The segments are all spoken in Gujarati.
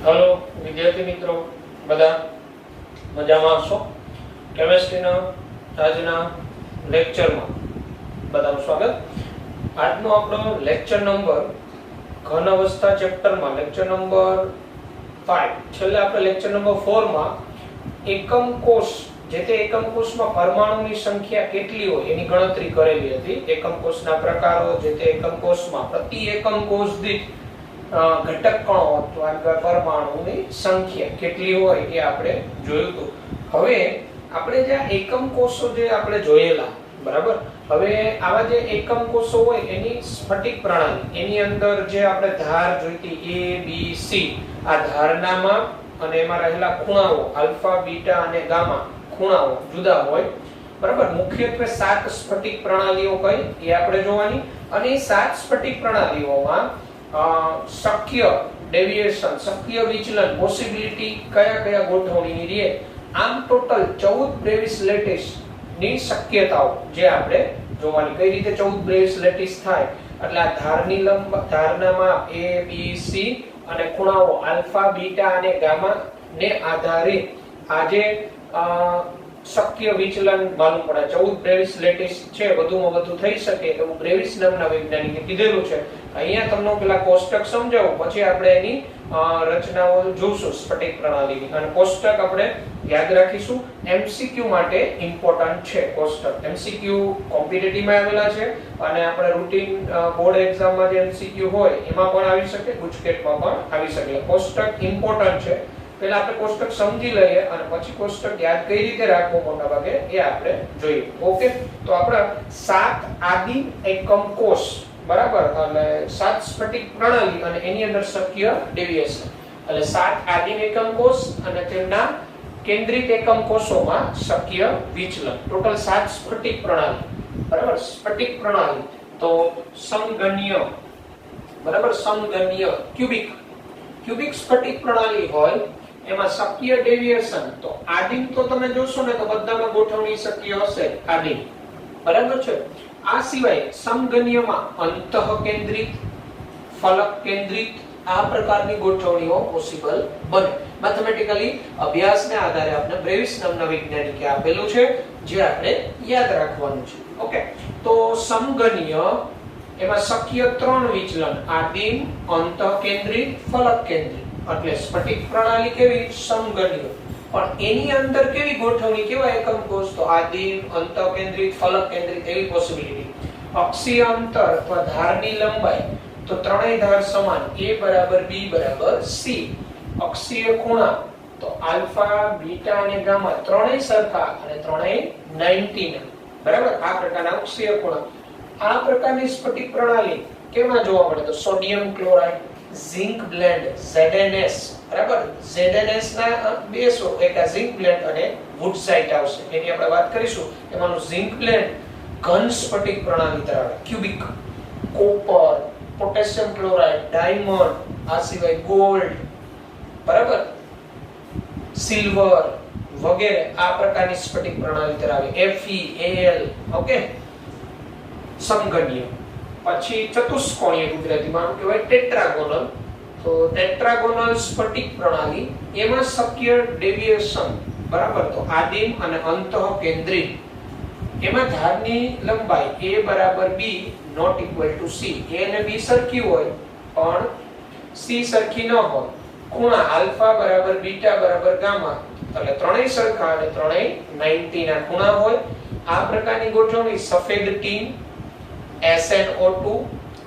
हेलो विद्यार्थी मित्रों बधा मजामां छो। केमिस्ट्रीना आजना लेक्चरमां बधानुं स्वागत। आजनो आपणो लेक्चर नंबर घन अवस्था चेप्टरमां लेक्चर नंबर 5 छेल्ले आपणे लेक्चर नंबर 4 मां एकम कोष जेते एकम कोषमां परमाणुनी संख्या કેટલી હોય એની ગણતરી કરેલી હતી। એકમ કોષના પ્રકારો જેતે એકમ કોષમાં પ્રતિ એકમ કોષ દીઠ ઘટક કણો અથવા પરમાણુની સંખ્યા કેટલી હોય એ આપણે જોયું હતું। હવે આપણે જે એકમ કોષો જે આપણે જોયેલા બરાબર। હવે આવા જે એકમ કોષો હોય એની સ્ફટિક પ્રણાલી એની અંદર જે આપણે ધાર જોઈતી A B C આ ધારના માપ અને એમાં રહેલા ખૂણાઓ આલ્ફા બીટા અને ગામા ખૂણાઓ જુદા હોય બરાબર। મુખ્યત્વે 7 સ્ફટિક પ્રણાલીઓ કઈ એ આપણે જોવાની અને એ 7 સ્ફટિક પ્રણાલીઓમાં शक्य डेविएशन शक्य विचलन पॉसिबिलिटी कया कया गोठवणीनी रे आम टोटल 14 ब्रेविस लेटिस ની શક્યતાઓ જે આપણે જોવાની કઈ રીતે 14 બ્રેવિસ લેટિસ થાય એટલે આ ધારની લંબ ધારના માપ A B C અને ખૂણાઓ આલ્ફા બીટા અને ગામા ને આધારે આજે शक्य विचलन मालूम पड़े। 14 ब्रेविस लेटिस छे વધુમાં વધુ થઈ શકે એવું બ્રેવિસ નામના વૈજ્ઞાનિકે કીધેલું છે। અહીંયા તમને પેલા કોષ્ટક સમજાવું પછી આપણે એની રચનાઓ જોઈશું સ્ફટિક પ્રણાલીની અને કોષ્ટક આપણે યાદ રાખીશું। એમસીક્યુ માટે ઇમ્પોર્ટન્ટ છે કોષ્ટક। એમસીક્યુ કોમ્પિટિટિવ માં આવેલા છે અને આપણે રૂટીન બોર્ડ એક્ઝામમાં જે એમસીક્યુ હોય એમાં પણ આવી શકે ગુજકેટમાં પણ આવી શકે। કોષ્ટક ઇમ્પોર્ટન્ટ છે। પહેલા આપણે કોષ્ટક સમજી લઈએ અને પછી કોષ્ટક યાદ કઈ રીતે રાખવું મોટા ભાગે એ આપણે જોઈએ। ઓકે તો આપણે 7 આદિ એકમ કોષ બરાબર એટલે 7 સ્ફટિક પ્રણાલી અને એની અંદર શક્ય ડેવિએશન એટલે 7 આદિ એકમ કોષ અને તેમના કેન્દ્રિત એકમ કોષોમાં શક્ય વિચલન ટોટલ 7 સ્ફટિક પ્રણાલી બરાબર। સ્ફટિક પ્રણાલી તો સમગણીય બરાબર સમગણીય ક્યુબિક સ્ફટિક પ્રણાલી હોય એમાં શક્ય ડેવિએશન તો આદિમ તો તમે જોશો ને તો બધામાં ગોઠવણી શક્ય હશે આદિમ બરાબર છે। આ સિવાય સમગણીયમાં અંતઃ કેન્દ્રિત ફલક કેન્દ્રિત આ પ્રકારની ગોઠવણીઓ પોસિબલ બને। મેથેમેટિકલી અભ્યાસને આધારે આપણે બ્રેવિસ નામના વૈજ્ઞાનિકે આપેલું છે જે આપણે યાદ રાખવાનું છે। ઓકે તો સમગણીય એમાં શક્ય 3 વિચલન આદિમ અંતઃ કેન્દ્રિત ફલક કેન્દ્રિત એટલે સ્ફટિક પ્રણાલી કેવી સમગણીય પણ એની અંદર કેવી ગોઠવણી કેવા એકમ કોષ તો આદિમ અંતઃ કેન્દ્રિત ફલક કેન્દ્રિત એવી પોસિબિલિટી। અક્ષીય અંતર અથવા ધારની લંબાઈ તો ત્રણેય ધાર સમાન A બરાબર B બરાબર C। અક્ષીય ખૂણા તો આલ્ફા બીટા અને ગામા ત્રણેય સરખા અને ત્રણેય 90 બરાબર। આ પ્રકારના અક્ષીય ખૂણા આ પ્રકારની સ્ફટિક પ્રણાલી કેમાં જોવા મળે તો sodium chloride zinc blend ZnS બરાબર। ZnS ના બે સ્વરૂપ એક આ ઝિંક બ્લેન્ડ અને વુડસાઇટ આવશે એની આપણે વાત કરીશું। એમાંનું ઝિંક બ્લેન્ડ ઘન સ્ફટિક પ્રણાલી ધરાવે cubic copper potassium chloride diamond આ સિવાય ગોલ્ડ બરાબર સિલ્વર વગેરે આ પ્રકારની સ્ફટિક પ્રણાલી ધરાવે FeAl ઓકે સમગણીય। પછી ચતુષ્કોણીય ગુજરાતીમાં કહેવાય ટેટ્રાગોનલ તો ટેટ્રાગોનલ સ્ફટિક પ્રણાલી એમાં શક્ય ડેવિએશન બરાબર તો આદિમ અને અંતઃ કેન્દ્રિત એમાં ધારની લંબાઈ A બરાબર B not equal to C A અને B સરખી હોય પણ C સરખી ન હોય। ખૂણા આલ્ફા બરાબર બીટા બરાબર ગામા એટલે ત્રણેય સરખા અને ત્રણેય 90 ના ખૂણા હોય। આ પ્રકારની ગોઠવણી સફેદ tin SnO2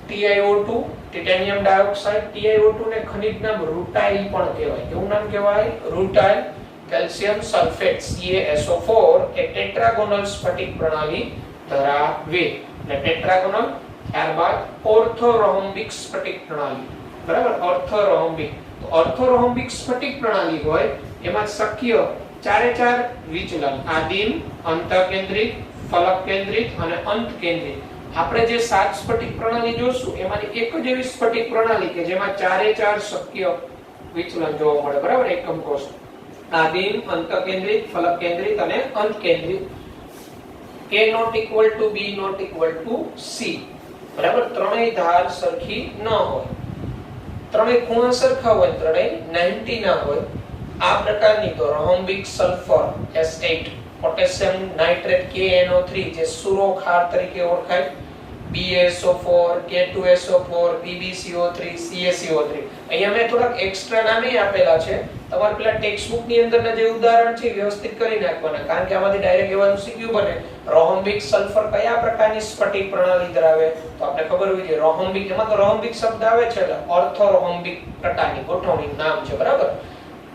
TiO2 titanium dioxide TiO2 ને ખનિજ નામ રૂટાઇલ પણ કહેવાય। કેવું નામ કહેવાય રૂટાઇલ। કેલ્શિયમ સલ્ફેટ CaSO4 એ ટેટ્રાગોનલ સ્ફટિક પ્રણાલી ધરાવે ને ટેટ્રાગોનલ ત્યારબાદ ઓર્થોરોમ્બિક સ્ફટિક પ્રણાલી બરાબર। ઓર્થોરોમ્બિક તો ઓર્થોરોમ્બિક સ્ફટિક પ્રણાલી હોય એમાં શક્ય ચારે ચાર વિચલન આદિમ અંતઃ કેન્દ્રિત ફલક કેન્દ્રિત અને અંત કેન્દ્રિત। આપણે જે 7 સ્ફટિક પ્રણાલી જોશું એમાંની એક જ એવી સ્ફટિક પ્રણાલી કે જેમાં ચારે ચાર શક્ય વિચલન જોવા મળે બરાબર। એકમ કોષ આદિમ અંતઃ કેન્દ્રિત ફલક કેન્દ્રિત અને અંત કેન્દ્રિત A not equal to B not equal to C બરાબર। ત્રણેય ધાર સરખી ન હોય ત્રણેય ખૂણા સરખા હોય, ત્રણેય 90 ના હોય, આ પ્રકારની તો રોમ્બિક sulphur S8, potassium nitrate KNO3 જે સુરો ખાર તરીકે ઓળખાય, BaSO4, K2SO4, PbCO3, CaCO3. અહીંયા મેં થોડાક એક્સ્ટ્રા નામે આપેલા છે, તમારે પેલા ટેક્સ્ટ બુક ની અંદરના જે ઉદાહરણ છે વ્યવસ્થિત કરી નાખવાના, કારણ કે આમાંથી ડાયરેક્ટ એવા MCQ બને. રોમ્બિક સલ્ફર કયા પ્રકારની સ્ફટિક પ્રણાલી ધરાવે, તો આપણે ખબર હોવી જોઈએ. રોમ્બિક, એમાં તો રોમ્બિક શબ્દ આવે છે એટલે ઓર્થોરોમ્બિક પ્રકારની ગોઠવણીનું નામ છે, બરાબર.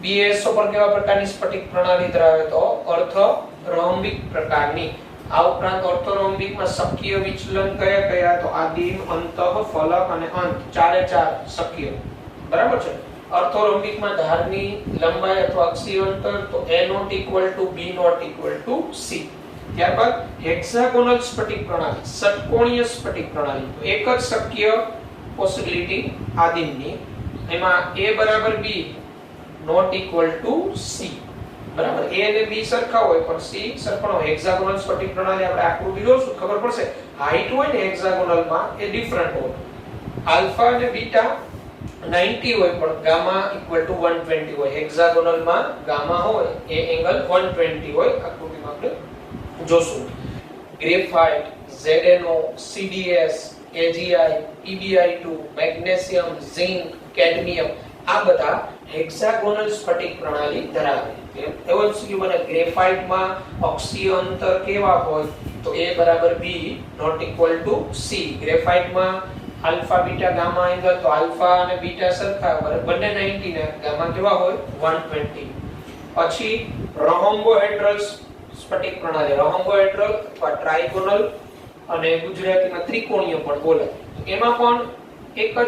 BaSO4 કેવા પ્રકારની સ્ફટિક પ્રણાલી ધરાવે, તો ઓર્થોરોમ્બિક પ્રકારની. આ ઉપરાંત ઓર્થોરોમ્બિકમાં શક્ય વિચલન કયા કયા, તો આદિમ, અંતઃ, ફલક અને અંત, ચારે ચાર શક્ય, બરાબર છે. ઓર્થોરોમ્બિકમાં ધારની લંબાઈ અથવા અક્ષીય અંતર, તો A0 = B0 = C. ત્યારબાદ હેક્સાગોનલ સ્ફટિક પ્રણાલી, ષટકોણીય સ્ફટિક પ્રણાલી, તો એક જ શક્ય પોસિબિલિટી આદિમની, એમાં A = B ≠ C, બરાબર. A અને B સરખા હોય પણ C સરખો ન હોય. હેક્સાગોનલ સ્ફટિક પ્રણાલી આપણે આકૃતિ જોશું ખબર પડશે. હાઈટ હોય ને હેક્સાગોનલમાં એ ડિફરન્ટ હોય. આલ્ફા અને બીટા 90 હોય પણ ગામા = 120 હોય. હેક્સાગોનલમાં ગામા હોય એ એંગલ 120 હોય, આકૃતિમાં આપણે જોશું. Graphite, ZnO, CdS, AgI, PbI2, magnesium, zinc, cadmium, આ બધા હેક્સાગોનલ સ્ફટિક પ્રણાલી ધરાવે. એવો MCQ બને, ગ્રેફાઇટમાં અક્ષીય અંતર કેવા હોય, તો A = B ≠ C. ગ્રેફાઇટમાં આલ્ફા બીટા ગામા એંગલ, તો આલ્ફા અને બીટા સરખા હોય, બંને 90 ના, ગામા કેવા હોય 120. પછી રોમ્બોહેડ્રલ સ્ફટિક પ્રણાલી, રોમ્બોહેડ્રલ અથવા ટ્રાયગોનલ અને ગુજરાતીમાં ત્રિકોણીય પણ બોલાય. એમાં પણ એક જ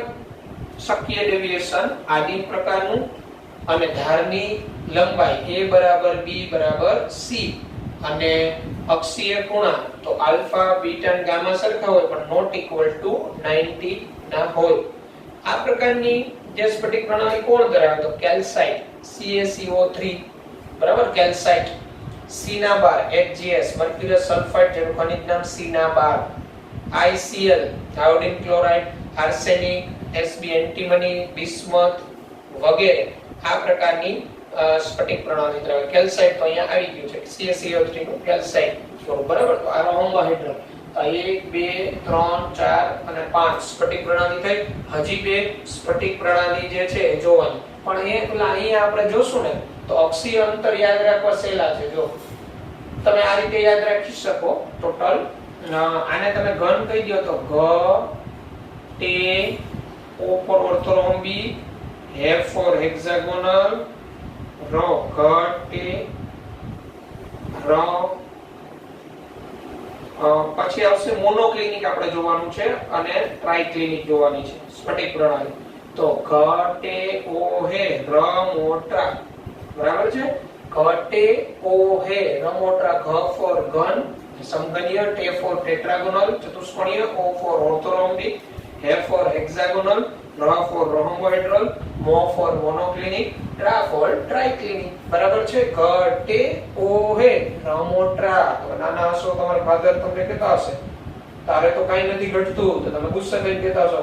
શક્ય ડેવિએશન આદિમ પ્રકારનું અને ધારની લંબાઈ A = B = C અને અક્ષીય ખૂણા તો આલ્ફા બીટા અને ગામા સરખા હોય પણ નોટ ઇક્વલ ટુ 90 ના હોય. આ પ્રકારની જે સ્ફટિક પ્રણાલી કોણ ધરાવે, તો કેલ્સાઇટ, CaCO3, બરાબર. કેલ્સાઇટ, C12, HGS, મર્ક્યુરસ સલ્ફાઇડ જેનું ખનિજ નામ C12, ICl, iodine chloride, arsenic, SB antimony, bismuth વગેરે આ પ્રકારની સ્ફટિક પ્રણાલી ધરાવે. કેલ્સાઇટ તો અહીંયા આવી ગયું છે, CaCO3 નું કેલ્સાઇટ સ્વરૂપ, બરાબર. તો આ રોમ્બોહેડ્રલ 1 2 3 4 અને 5 સ્ફટિક પ્રણાલી થઈ. હજી બે સ્ફટિક પ્રણાલી જે છે એ જોવાની, પણ એ પેલા અહીંયા આપણે જોશું ને તો અક્ષીય અંતર યાદ રાખવા સહેલા છે. જો તમે આ રીતે યાદ રાખી શકો ટોટલ, આને તમે ઘન કહી દો તો ઘ T, O for orthorhombic, H for hexagonal, R ઘટે R. પછી આવશે મોનોક્લિનિક આપણે જોવાનું છે અને ટ્રાઇક્લિનિક જોવાની છે સ્ફટિક પ્રણાલી. તો ઘટે ઓ હે ર મોટા, બરાબર છે. ઘટે ઓ હે ર મોટા, ઘ ફોર ઘન સમઘનીય, T for tetragonal ચતુષ્કોણીય, O for orthorhombic, H for hexagonal, R for rhombohedral, Mo for monoclinic, Tra for triclinic, બરાબર છે. ઘટે ઓ હે રમોટ્રા. તો નાના હશો તમારા ફાધર તમને કહેતા હશે તારે તો કાઈ નથી ઘટતું, તો તમે ગુસ્સે થઈને કહેતા હશો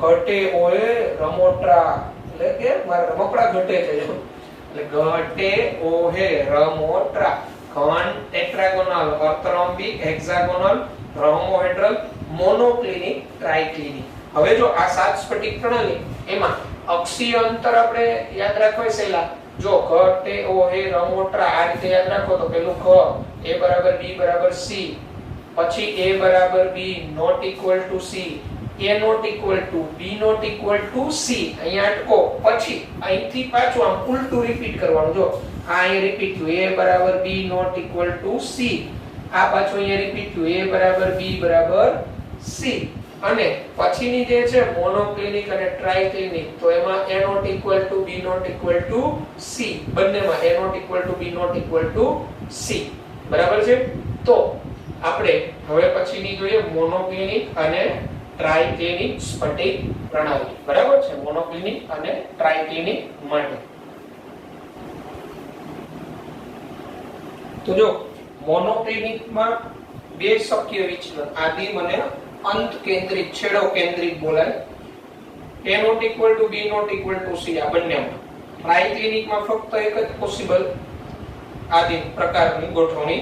ઘટે ઓ હે રમોટ્રા, એટલે કે મારા રમકડા ઘટે છે. એટલે ઘટે ઓ હે રમોટ્રા. ઘન, ટેટ્રાગોનલ, ઓર્થોરોમ્બિક, હેક્સાગોનલ, rhombohedral, monoclinic, triclinic. હવે જો આ સાત સ્ફટિક પ્રણાલી એમાં અક્ષીય અંતર આપણે યાદ રાખવા સહેલા. જો ઘ T O હે રમોટ્રા આ રીતે યાદ રાખો તો પેલું ઘ A = B = C, પછી A = B not equal to C, A not equal to B not equal to C, અહીંયા અટકો. પછી અહીંથી પાછું આમ ઉલટું રિપીટ કરવાનું. જો આ અહીં રિપીટ થયું A = B not equal to C, આ પાછું અહીંયા રિપીટ થયું A = B = C. અને પછીની જે છે મોનોક્લિનિક અને ટ્રાઇક્લિનિક, તો એમાં A not equal to B not equal to C, બંનેમાં A not equal to B not equal to C, બરાબર છે. તો આપણે હવે પછીની જોઈએ મોનોક્લિનિક અને ટ્રાઇક્લિનિક સ્ફટિક પ્રણાલી, બરાબર છે. મોનોક્લિનિક અને ટ્રાઇક્લિનિક માટે તો જો મોનોક્લિનિકમાં બે શક્ય વિચલન આદિમ અને અંત કેન્દ્રિત, છેડો કેન્દ્રિત બોલાય. A not equal to B not equal to C આ બંનેમાં ટ્રાઇક્લિનિકમાં ફક્ત એક જ પોસિબલ આદિમ પ્રકારની ગોઠવણી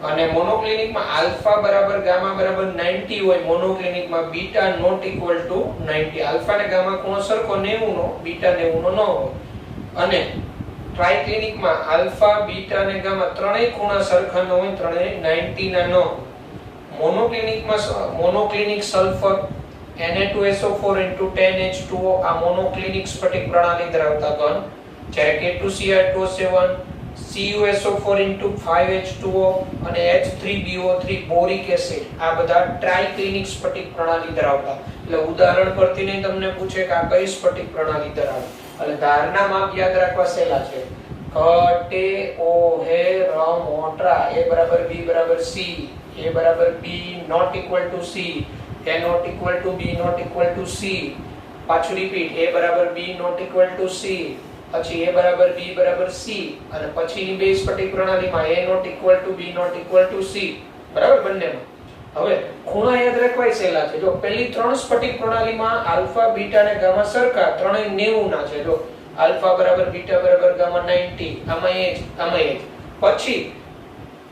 અને મોનોક્લિનિકમાં આલ્ફા બરાબર ગામા બરાબર 90 હોય, મોનોક્લિનિકમાં beta not equal to 90. Alpha ને ગામા ખૂણો સરખો 90 નો, બીટા 90 નો ન હોય. અને ટ્રાઇક્લિનિકમાં આલ્ફા બીટા અને ગામા ત્રણેય ખૂણા સરખા ન હોય, ત્રણેય 90 ના ન હોય. મોનોક્લિનિક સલ્ફર Na2SO4 10H2O આ મોનોક્લિનિક સ્ફટિક પ્રણાલી ધરાવતા ઘન, જ્યારે K2Cr2O7 CuSO4 5H2O અને H3BO3 બોરિક એસિડ આ બધા ટ્રાઇક્લિનિક સ્ફટિક પ્રણાલી ધરાવતા. એટલે ઉદાહરણ પરથી નહીં તમને પૂછે કે આ કઈ સ્ફટિક પ્રણાલી ધરાવે. એટલે ધારના માપ યાદ રાખવા સહેલા છે. ઘટે ઓ હે રમ મોટ્રા A બરાબર B બરાબર C, A બરાબર B not equal to C, A not equal to B not equal to C. પાછું રિપીટ, A બરાબર B not equal to C, પછી A બરાબર B બરાબર C, અને પછીની બે સ્ફટિક પ્રણાલીમાં A not equal to B not equal to C. બરાબર બંનેમાં. હવે ખૂણા યાદ રાખવાય સહેલા છે. જો પહેલી ત્રણ સ્ફટિક પ્રણાલીમાં આલ્ફા બીટા અને ગામા સરખા, ત્રણેય 90 ના છે. જો આલ્ફા બરાબર બીટા બરાબર ગામા 90, આમાં એ જ, આમાં એ જ. પછી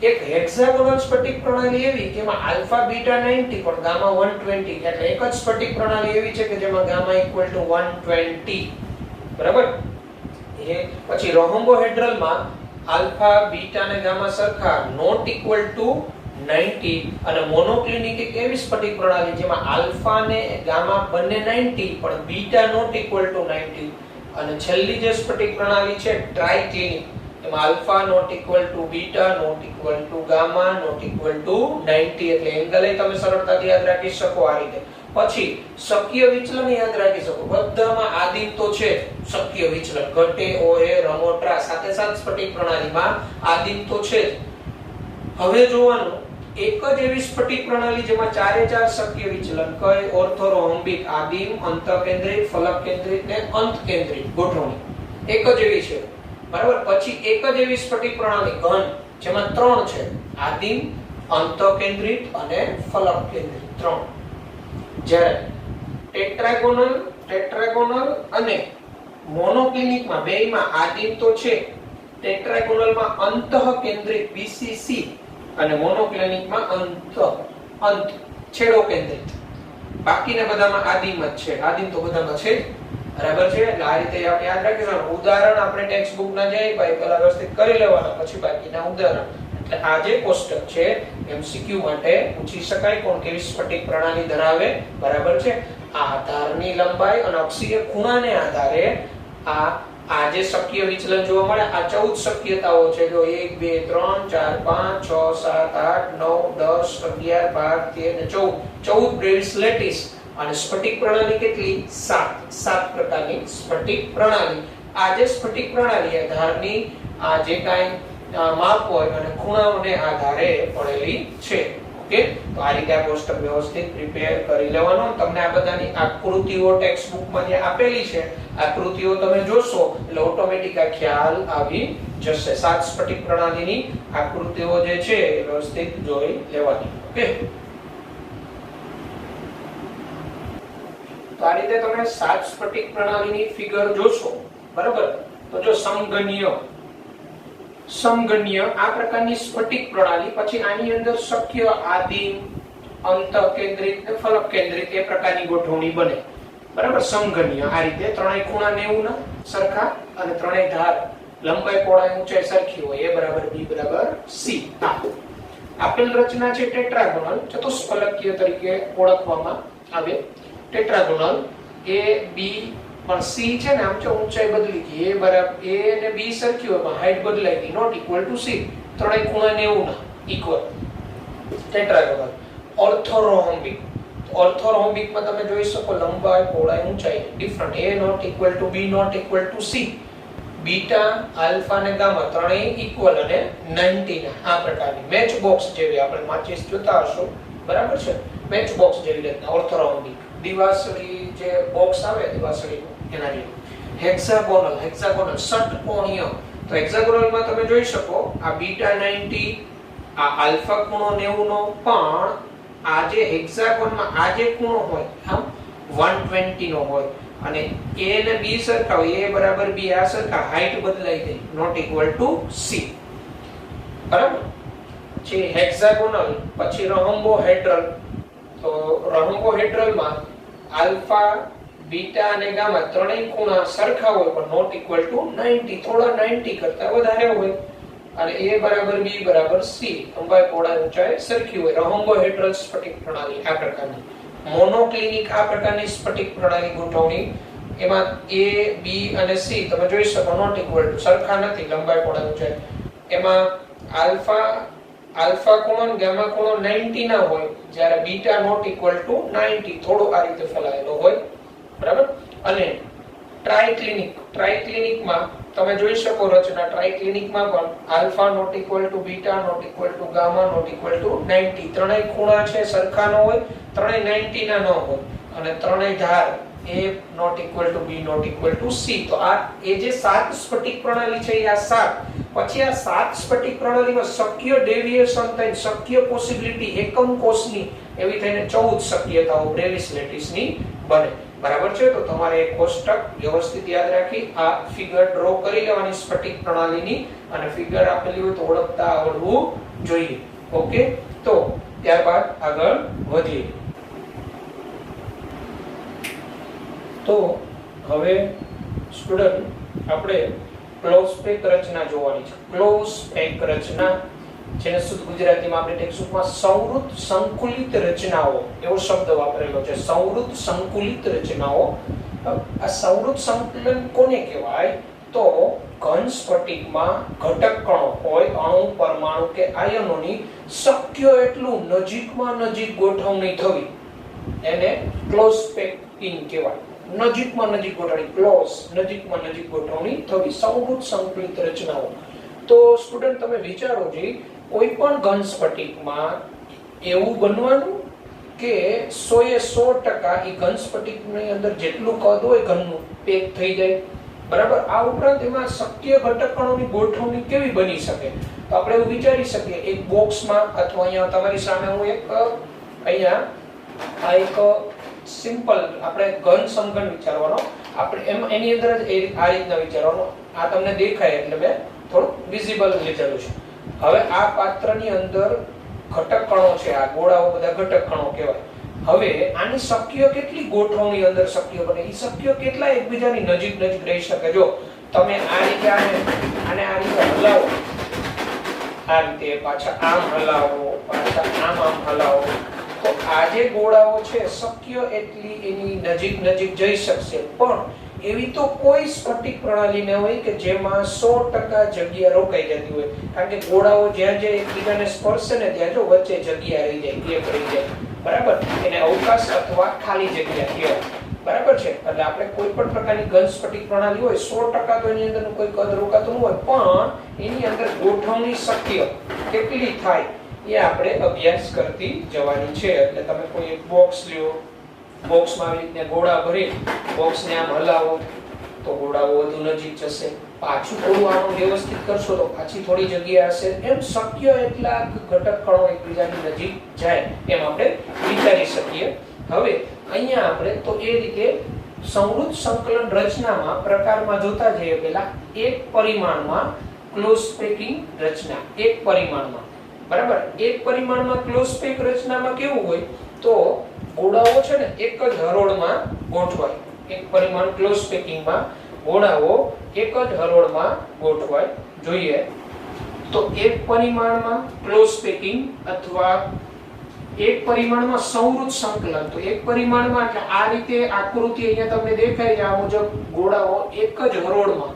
એક હેક્સાગોનલ સ્ફટિક પ્રણાલી એવી કે જેમાં આલ્ફા બીટા 90 પણ ગામા 120, એટલે એક જ સ્ફટિક પ્રણાલી એવી છે કે જેમાં ગામા ઇક્વલ ટુ 120. બરાબર. એ પછી રોમ્બોહેડ્રલમાં આલ્ફા બીટા અને ગામા સરખા નોટ ઇક્વલ ટુ 90, અને મોનોક્લિનિક એક એવી સ્ફટિક પ્રણાલી જેમાં આલ્ફા ને ગામા બંને 90 પણ બીટા નોટ ઇક્વલ ટુ 90. અને છેલ્લી જે સ્ફટિક પ્રણાલી છે ટ્રાઇક્લિનિક, એમાં alpha not equal to beta not equal to gamma not equal to 90. એટલે એંગલ તમે સરળતાથી યાદ રાખી શકો આ રીતે. પછી શક્ય વિચલન યાદ રાખી શકો. બધામાં આદિમ તો છે શક્ય વિચલન, ઘટે ઓએ રમોટ્રા સાથે સાથ સ્ફટિક પ્રણાલીમાં આદિમ તો છે જ. હવે જોવાનું એક જ એવી સ્ફટિક પ્રણાલી જેમાં ચારે ચાર શક્ય વિચલન, કઈ ઓર્થોરોમ્બિક, આદિમ, અંતકેન્દ્રિત, ફલક કેન્દ્રિત ને અંત કેન્દ્રિત ગોઠવણી એક જ એવી છે. બરાબર. પછી એક જ એવી સ્ફટિક પ્રણાલી ઘન જેમાં ત્રણ છે, આદિમ, અંતકેન્દ્રિત અને ફલક કેન્દ્રિત, ત્રણ. જ્યારે ટેટ્રાગોનલ અને મોનોક્લિનિકમાં બેયમાં આદિમ તો છે, ટેટ્રાગોનલમાં અંતઃકેન્દ્રિત BCC અને મોનોક્લિનિકમાં અંત છેડો કેન્દ્રિત. બાકીના બધામાં આદિમ જ છે. આદિમ તો બધામાં છે. બરાબર છે. એટલે આ રીતે આપણે યાદ રાખીશું. ઉદાહરણ આપણે ટેક્સ્ટ બુક ના જાય ભાઈ પહેલા વ્યવસ્થિત કરી લેવાના, પછી બાકીના ઉદાહરણ. એટલે આ જે કોષ્ટક છે MCQ માટે પૂછી શકાય કોણ કેવી સ્ફટિક પ્રણાલી ધરાવે. બરાબર છે. આ ધારની લંબાઈ અને અક્ષીય ખૂણાને આધારે આ જે શક્ય વિચલન જોવા મળે, આ 14 શક્યતાઓ છે. જો 1 2 3 4 5 6 7 8 9 10 11 12 13 અને 14 બ્રેવિસ લેટિસ. અને સ્ફટિક પ્રણાલી કેટલી? 7 પ્રકારની સ્ફટિક પ્રણાલી. આ જે સ્ફટિક પ્રણાલી ધારની આ જે કાંઈ માપ હોય અને ખૂણાઓને આધારે પડેલી છે. ઓકે, તો આ રીતે આ કોષ્ટક વ્યવસ્થિત પ્રિપેર કરી લેવાનો. તમને આ બધાની આકૃતિઓ ટેક્સ્ટ બુકમાં જે આપેલી છે, આકૃતિઓ તમે જોશો એટલે ઓટોમેટિક આ ખ્યાલ આવી જશે. 7 સ્ફટિક પ્રણાલીની આકૃતિઓ જે છે એ વ્યવસ્થિત જોઈ લેવાની. ઓકે, તો આ રીતે તમે 7 સ્ફટિક પ્રણાલીની ફિગર જોશો. બરાબર. તો જો સમગણ્ય આ પ્રકારની સ્ફટિક પ્રણાલી, પછી આની અંદર શક્ય, આદિમ, અંતકેન્દ્રિત અને ફલક કેન્દ્રિત એ પ્રકારની ગોઠવણી બને. બરાબર. સમગણ્ય આ રીતે ત્રણેય ખૂણા 90 ના સરખા અને ત્રણેય ધાર લંબાઈ પહોળાઈ ઊંચાઈ સરખી હોય. A બરાબર B બરાબર C. આપેલ રચના છે ટેટ્રાગોનલ, ચતુષ્ફલકીય તરીકે ઓળખવામાં આવે. ટેટ્રાગોનલ A B પણ C છે ને, આમ છે ઊંચાઈ બદલી ગઈ. A બરાબર A અને B સરખી હોય પણ હાઈટ બદલાઈ ગઈ. Not equal to C. ત્રણેય ખૂણા 90 ના ઇક્વલ. ટેટ્રાગોનલ. ઓર્થોરોમ્બિક માં તમે જોઈ શકો લંબાઈ પહોળાઈ ઊંચાઈ different. A not equal to B not equal to C. Beta, alpha અને ગામા ત્રણેય ઇક્વલ અને 90 ના. આ પ્રકારની મેચ બોક્સ જેવી આપણે માચિસ જોતા હશો. બરાબર છે. મેચ બોક્સ જેવી રીતના ઓર્થોરોમ્બિક. દિવાસળી જે બોક્સ આવે દિવાસળીનું એના જેવું. હેક્સાગોનલ ષટકોણીય. તો હેક્સાગોનલમાં તમે જોઈ શકો આ બીટા 90, આ આલ્ફા ખૂણો 90 નો, પણ આ જે હેક્સાગોનમાં આ જે ખૂણો હોય, 120 નો હોય અને a ને b સરખા હોય, a બરાબર b આ સરખા, હાઈટ બદલાઈ ગઈ, નોટ ઇક્વલ ટુ c. બરાબર છે. હેક્સાગોનલ પછી રહોમ્બોહેડ્રલ. તો રહોમ્બોહેડ્રલ માં આલ્ફા, બીટા અને ગામા ત્રણેય ખૂણા સરખા હોય પણ નોટ ઇક્વલ ટુ 90, થોડા 90 કરતા વધારે હોય અને a બરાબર b બરાબર c, લંબાઈ પહોળાઈ ઊંચાઈ સરખી હોય. રહોમ્બોહેડ્રલ સ્ફટિક પ્રણાલી આ પ્રકારની. મોનોક્લિનિક આ પ્રકારની સ્ફટિક પ્રણાલી ગોઠવણી, એમાં a, b અને c તમે જોઈ શકો નોટ ઇક્વલ ટુ, સરખા નથી લંબાઈ પહોળાઈ ઊંચાઈ. એમાં આલ્ફા ખૂણો ગામા ખૂણો 90 ના હોય, જ્યારે બીટા નોટ ઇક્વલ ટુ 90, થોડો આ રીતે ફેલાયેલો હોય. બરાબર. અને ટ્રાઇક્લિનિકમાં તમે જોઈ શકો રચના, ટ્રાઇક્લિનિકમાં પણ alpha not equal to beta not equal to gamma not equal to 90, ત્રણેય ખૂણા છે સરખા ન હોય, ત્રણેય 90 ના ન હોય અને ત્રણેય ધાર a not equal to b not equal to c. તો આ એ જે 7 સ્ફટિક પ્રણાલી છે, આ 7 પછી આ 7 સ્ફટિક પ્રણાલીમાં શક્ય ડેવિએશન થાય, શક્ય પોસિબિલિટી એકમ કોષની એવી થઈને 14 શક્યતાઓ બ્રેવિસ લેટિસની બને. બરાબર છે. તો તમારે એક કોષ્ટક વ્યવસ્થિત યાદ રાખી આ ફિગર ડ્રો કરી લેવાની સ્ફટિક પ્રણાલીની, અને ફિગર આપેલી હોય તો ઓળખતા આવડવું જોઈએ. ઓકે. તો ત્યારબાદ આગળ વધીએ. તો હવે સ્ટુડન્ટ આપણે ક્લોઝ પેક રચના જોવાની છે. ક્લોઝ પેક રચના, જેને શુદ્ધ ગુજરાતીમાં આપણે ટેક્સ્ટબુકમાં સંવૃત સંકુલિત રચનાઓ એવો શબ્દ વાપરેલો છે. સંવૃત સંકુલિત રચનાઓ. આ સંવૃત સંકલન કોને કહેવાય? તો ઘન સ્ફટિકમાં ઘટક કણો હોય, અણુ, પરમાણુ કે આયનોની શક્ય એટલું નજીકમાં નજીક ગોઠવણી થવી, એને ક્લોઝ પેકિંગ કહેવાય. નજીકમાં નજીક ગોઠવણી, ક્લોઝ, નજીકમાં નજીક ગોઠવણી થવી, સંવૃત સંકલિત રચનાઓ. તો સ્ટુડન્ટ તમે વિચારો જી, કોઈ પણ ઘન સ્ફટિકમાં એવું બનવાનું કે 100% એ ઘન સ્ફટિકની અંદર જેટલું કદ હોય ઘનનું પેક થઈ જાય. બરાબર. આ ઉપરાંત એમાં શક્ય ઘટક કણોની ગોઠવણી કેવી બની શકે? તો આપણે એવું વિચારી શકીએ, એક બોક્સમાં અથવા અહીંયા તમારી સામે હું અહીંયા આ એક સિમ્પલ આપણે ઘન સમઘન વિચારવાનો, આપણે એની અંદર જ આ રીતના વિચારવાનો. આ તમને દેખાય એટલે મેં થોડું વિઝિબલ લીધેલું છે. હવે આ પાત્રની અંદર ઘટક કણો છે, આ ગોળાઓ બધા ઘટક કણો કહેવાય. હવે આની શક્ય કેટલી ગોઠવણી અંદર શક્ય બને? એ શક્ય કેટલા એકબીજાની નજીક નજીક રહી શકે? જો તમે આ રીતે આને આ રીતે હલાવો, આ રીતે પાછા આમ હલાવો, પાછા આમ હલાવો, તો આ જે ગોળાઓ છે શક્ય એટલી એની નજીક નજીક જઈ શકશે. પણ એવી તો કોઈ સ્ફટિક પ્રણાલી ન હોય કે જેમાં 100% જગ્યા રોકાઈ જતી હોય. કારણ કે ગોળાઓ જ્યાં જ્યાં એકબીજાને સ્પર્શે ને ત્યાં જો વચ્ચે જગ્યા રહી જાય, ગેપ રહી જાય. બરાબર. એને અવકાશ અથવા ખાલી જગ્યા કહેવાય. બરાબર છે. એટલે આપણે કોઈ પણ પ્રકારની ઘન સ્ફટિક પ્રણાલી હોય 100% તો એની અંદર કોઈ કદ રોકાતું ન હોય, પણ એની અંદર ગોઠવણી શક્ય કેટલી થાય એ આપણે અભ્યાસ કરતી જવાની છે. એટલે તમે કોઈ એક બોક્સ લ્યો, બોક્સમાં આવી રીતે ગોળા ભરી બોક્સને આમ હલાવો તો ગોળાઓ વધુ નજીક જશે. પાછું થોડું આનું વ્યવસ્થિત કરશો તો પાછી થોડી જગ્યા હશે. એમ શક્ય એટલા ઘટક કણો એકબીજાની નજીક જાય એમ આપણે વિચારી શકીએ. હવે અહીંયા આપણે તો એ રીતે સંવૃત સંકલન રચનામાં પ્રકારમાં જોતા જઈએ. પહેલા એક પરિમાણમાં ક્લોઝ પેકિંગ રચના, એક પરિમાણમાં. બરાબર. એક પરિમાણમાં ક્લોઝ પેક રચનામાં કેવું હોય? તો ગોળાઓ છે ને એક જ હરોળમાં ગોઠવાય. એક પરિમાણ ક્લોઝ પેકિંગમાં ગોળાઓ એક જ હરોળમાં ગોઠવાય જોઈએ. તો એક પરિમાણમાં ક્લોઝ પેકિંગ અથવા એક પરિમાણમાં સંવૃત સંકલન. તો એક પરિમાણમાં એટલે આ રીતે આકૃતિ અહીંયા તમને દેખાય છે આ મુજબ ગોળાઓ એક જ હરોળમાં,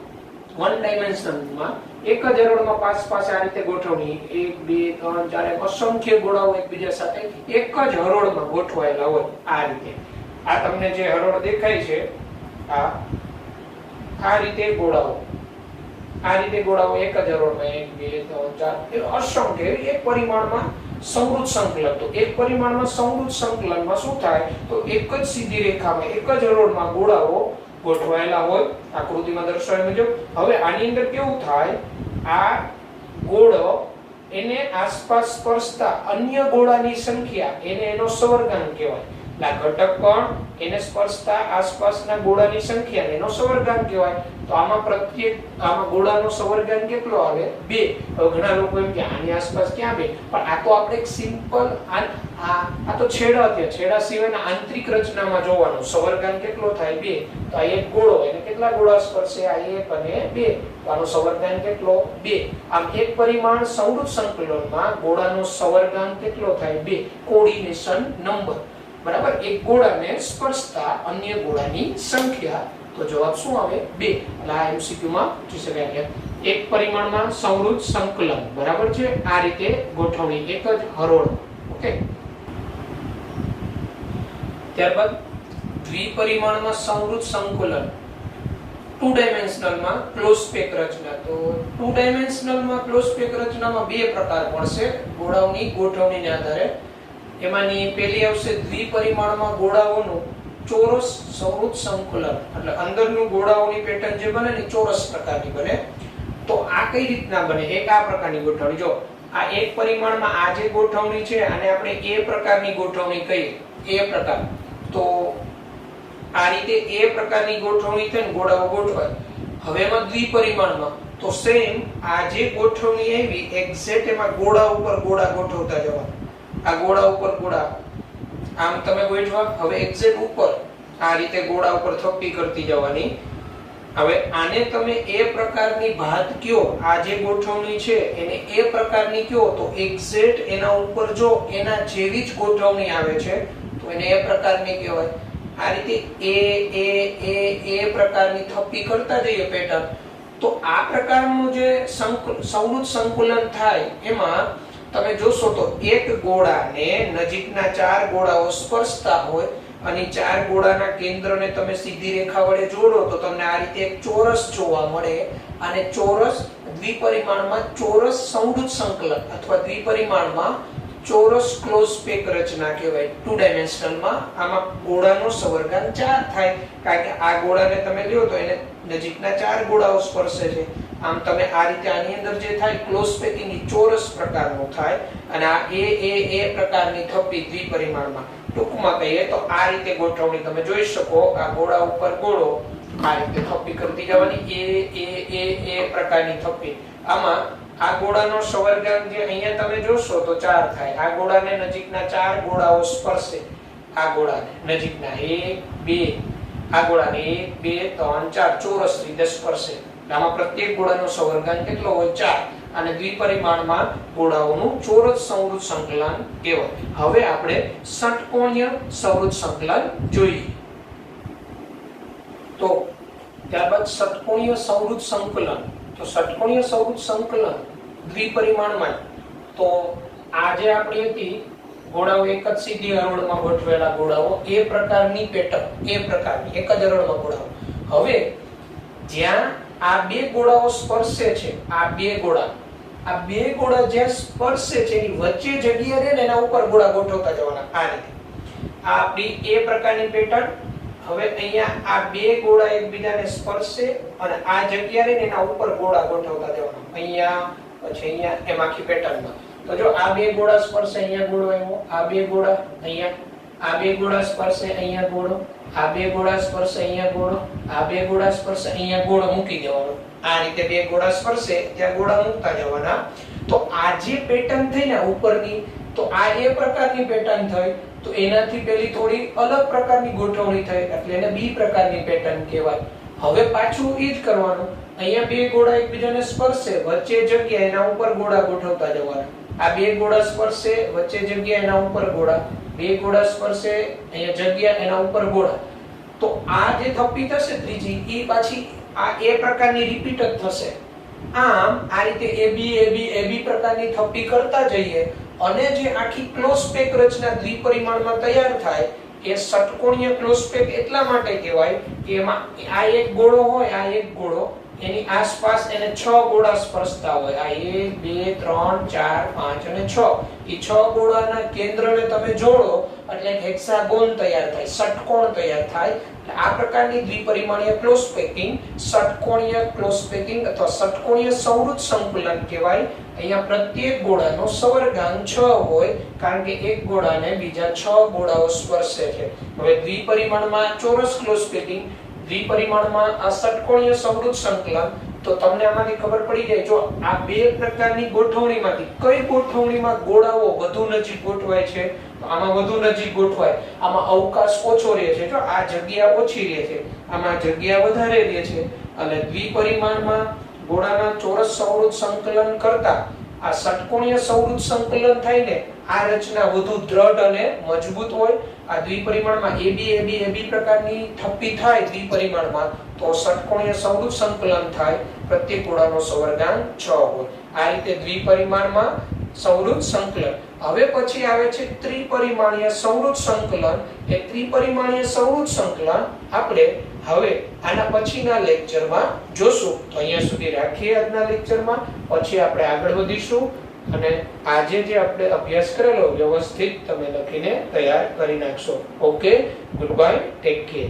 વન ડાયમેન્શનમાં એક જ હરોળમાં પાસ આ રીતે ગોઠવણી, 1 2 3 4 અસંખ્ય ગોળાઓ એકબીજા સાથે એક જ હરોળમાં ગોઠવાયેલા હોય. આ રીતે આ તમને જે હરોળ દેખાય છે આ રીતે ગોળાઓ, આ રીતે ગોળાઓ એક જ હરોળમાં 1 2 3 4 અસંખ્ય એક પરિમાણમાં સંવૃત સંકલન. તો એક પરિમાણમાં સંવૃત સંકલનમાં શું થાય? તો એક જ સીધી રેખામાં એક જ હરોળમાં ગોળાઓ ગોઠવાયેલા હોય, આકૃતિમાં દર્શાવ્યા મુજબ. હવે આની અંદર કેવું થાય? આ ગોળો એને આસપાસ સ્પર્શતા અન્ય ગોળાની સંખ્યા, એને એનો સવર્ગાંક કહેવાય. એટલે ઘટક કણ એને સ્પર્શતા આસપાસના ગોળાની સંખ્યા એનો સવર્ગાંક કહેવાય. તો આમાં ગોળાનો સવર્ગાંક કેટલો આવે? 2. હવે ઘણા લોકો એમ કે આની આસપાસ ક્યાં 2? પણ આ તો આપણે એક સિમ્પલ આ તો છેડા સિવાયના આંતરિક રચનામાં જોવાનું સવર્ગાંક કેટલો થાય? 2. તો આ એક ગોળો એને કેટલા ગોળા સ્પર્શે? આ 1 અને 2. તો આનો સવર્ગાંક કેટલો? 2. આમ એક પરિમાણ સંવૃત સંકલનમાં ગોળાનો સવર્ગાંક કેટલો થાય? 2. Coordination number. બરાબર. એક ગોળાને સ્પર્શતા અન્ય ગોળાની સંખ્યા. તો જવાબ શું આવે? 2. એટલે આ MCQ માં પૂછી શકાય. એક પરિમાણમાં સંવૃત સંકલન. બરાબર છે. આ રીતે ગોઠવણી એક જ હરોળ. ઓકે. ત્યારબાદ દ્વિપરિમાણમાં સંવૃત સંકલન 2 ડાયમેન્શનલમાં ક્લોઝ પેક રચના. તો 2 ડાયમેન્શનલમાં ક્લોઝ પેક રચનામાં બે પ્રકાર પડશે ગોળાઓની ગોઠવણીને આધારે. એમાંની પહેલી આવશે દ્વિપરિમાણમાં ગોળાઓનું ચોરસ સંવૃત સંકલન. એટલે અંદરનું ગોળાઓની પેટર્ન જે બને ને ચોરસ પ્રકારની બને. તો આ કઈ રીતના બને? એક આ પ્રકારની ગોઠવણી. જો આ એક પરિમાણમાં આ જે ગોઠવણી છે આને આપણે એ પ્રકારની ગોઠવણી કહીએ. એ પ્રકાર. તો આ રીતે એ પ્રકારની ગોઠવણી થઈને ગોળાઓ ગોઠવાય. હવે એમાં દ્વિપરિમાણમાં તો સેમ આ જે ગોઠવણી આવી એક્ઝેક્ટ એમાં ગોળા ઉપર ગોળા ગોઠવતા જવાના. આ ગોળા ઉપર ગોળા આમ તમે ગોઠવા. હવે એક્ઝેક્ટ ઉપર આ રીતે ગોળા ઉપર થપ્પી કરતી જવાની. હવે આને તમે એ પ્રકારની ભાત કયો. આ જે ગોઠવણી છે એને એ પ્રકારની કયો તો એક્ઝેક્ટ એના ઉપર જો એના જેવી જ ગોઠવણી આવે છે તો એને એ પ્રકારની કહેવાય. આ રીતે એ પ્રકારની થપ્પી કરતા જઈએ પેટર્ન. તો આ પ્રકારનું જે સંવૃત સંકલન થાય એમાં તમે જોશો તો એક ગોળાને નજીકના 4 ગોળાઓ સ્પર્શતા હોય અને 4 ગોળાના કેન્દ્રને તમે સીધી રેખા વડે જોડો તો તમને આ રીતે એક ચોરસ જોવા મળે. અને ચોરસ દ્વિપરિમાણમાં ચોરસ સંવૃત સંકલન અથવા દ્વિપરિમાણમાં ચોરસ ક્લોઝ પેક રચના કહેવાય. 2 ડાયમેન્શનલમાં આમાં ગોળાનો સવર્ગાંક 4 થાય. કારણ કે આ ગોળાને તમે લ્યો તો એને નજીકના 4 ગોળાઓ સ્પર્શે છે. આમ તમે આ રીતે આની અંદર જે થાય ક્લોઝ પેકિંગ ચોરસ પ્રકારનું થાય. અને આ એ પ્રકારની થપ્પી દ્વિપરિમાણમાં ટૂંકમાં કહીએ તો આ રીતે ગોઠવણી તમે જોઈ શકો. આ ગોળા ઉપર ગોળો આ રીતે થપ્પી કરતી જવાની. એ પ્રકારની થપ્પી. આમાં આ ગોળાનો સવર્ગાંક જે અહીંયા તમે જોશો તો 4 થાય. આ ગોળાને નજીકના 4 ગોળાઓ સ્પર્શે. આ ગોળાને નજીકના 1 2 આ ગોળાને 1 2 3 4 ચોરસ રીતે સ્પર્શે. આમાં પ્રત્યેક ગોળાનો સવર્ગાંક કેટલો હોય? 4. અને દ્વિપરિમાણમાં ગોળાઓનું ચોરસ સંવૃત સંકલન કહેવાય. હવે આપણે ષટકોણીય સંવૃત સંકલન જોઈએ. તો ત્યારબાદ ષટકોણીય સંવૃત સંકલન. તો ષટકોણીય સંવૃત સંકલન દ્વિપરિમાણમાં. તો આ જે આપણી હતી ગોળાઓ એક જ સીધી હરોળમાં ગોઠવેલા ગોળાઓ એ પ્રકારની પેટર્ન. એ પ્રકારની એક જ હરોળમાં ગોળાઓ. હવે જ્યાં આ બે ગોળાઓ સ્પર્શે છે, આ બે ગોળા જ્યાં સ્પર્શે છે એની વચ્ચે જગ્યા રહે ને એના ઉપર ગોળા ગોઠવતા જવાના. આ રીતે આ આપણી એ પ્રકારની પેટર્ન. હવે અહીંયા આ બે ગોળા એકબીજાને સ્પર્શે અને આ જગ્યા રહે ને એના ઉપર ગોળા ગોઠવતા જવાના. અહીંયા પછી અહીંયા એમ આખી પેટર્નમાં. તો જો આ બે ગોળા સ્પર્શે અહીંયા ગોળો આવ્યો. આ બે ગોળા અહીંયા. આ બે ગોળા સ્પર્શે અહીંયા ગોળો. આ બે ગોળા સ્પર્શે અહીંયા ગોળો. આ બે ગોળા સ્પર્શે અહીંયા ગોળો મૂકી દેવાનો. આ રીતે બે ગોળા સ્પર્શે ત્યાં ગોળા મૂકતા જવાના. તો આ જે પેટર્ન થઈ ને ઉપરની તો આ એ પ્રકારની પેટર્ન થઈ. તો એનાથી પેલી થોડી અલગ પ્રકારની ગોઠવણી થઈ એટલે એને બી પ્રકારની પેટર્ન કહેવાય. હવે પાછું એ જ કરવાનું. અહીંયા બે ગોળા એકબીજાને સ્પર્શે વચ્ચે જગ્યા એના ઉપર ગોળા ગોઠવતા જવાના. આ બે ગોળા સ્પર્શે વચ્ચે જગ્યા એના ઉપર ગોળા. બે ગોળા સ્પર્શે અહીંયા જગ્યા એના ઉપર ગોળા. તો આ જે થપ્પી થશે ત્રીજી એ પાછી આ એ પ્રકારની રિપીટ જ થશે. આમ આ રીતે AB પ્રકારની થપ્પી કરતા જઈએ અને જે આખી ક્લોઝ પેક રચના દ્વિપરિમાણમાં તૈયાર થાય એ ષટકોણીય ક્લોઝ પેક એટલા માટે કહેવાય કે એમાં આ એક ગોળો હોય, આ એક ગોળો એની આસપાસ એને 6 ગોળા સ્પર્શતા હોય. આ 1 2 3 4 5 અને 6. એ 6 ગોળાના કેન્દ્રને તમે જોડો એટલે હેક્સાગોન તૈયાર થાય, ષટકોણ તૈયાર થાય. આ પ્રકારની દ્વિપરિમાણીય ક્લોઝ પેકિંગ ષટકોણીય ક્લોઝ પેકિંગ અથવા ષટકોણીય સંવૃત સંકલન કહેવાય. અહીંયા પ્રત્યેક ગોળાનો સવર્ગાંક 6 હોય, કારણ કે એક ગોળાને બીજા 6 ગોળાઓ સ્પર્શે છે. હવે દ્વિપરિમાણમાં ચોરસ ક્લોઝ પેકિંગ, દ્વિપરિમાણમાં આ ષટકોણીય સંવૃત સંકલન. તો તમને આમાંથી ખબર પડી જાય, જો આ બે પ્રકારની ગોઠવણીમાંથી કઈ ગોઠવણીમાં ગોળાઓ વધુ નજીક ગોઠવાય છે, તો આમાં વધુ નજીક ગોઠવાય, આમાં અવકાશ ઓછો રહે છે. જો આ જગ્યા ઓછી રહે છે, આમાં જગ્યા વધારે રહે છે. અને દ્વિપરિમાણમાં ગોળાના ચોરસ સંવૃત સંકલન કરતા આ ષટકોણીય સંવૃત સંકલન થાય ને, આ રચના વધુ દ્રઢ અને મજબૂત હોય. આ દ્વિપરિમાણમાં AB પ્રકારની થપ્પી થાય દ્વિપરિમાણમાં, તો ષટકોણીય સંવૃત સંકલન થાય, પ્રત્યેક ગોળાનો સવર્ગાંક 6 હોય. આ રીતે દ્વિપરિમાણમાં સંવૃત સંકલન. હવે પછી આવે છે ત્રિપરિમાણીય સંવૃત સંકલન. એ ત્રિપરિમાણીય સંવૃત સંકલન આપણે હવે આના પછીના લેક્ચરમાં જોશું. તો અહીંયા સુધી રાખીએ આજના લેક્ચરમાં, પછી આપણે આગળ વધીશું. અને આજે જે આપણે અભ્યાસ કરેલો વ્યવસ્થિત તમે લખીને તૈયાર કરી નાખશો. Okay, good bye, take care.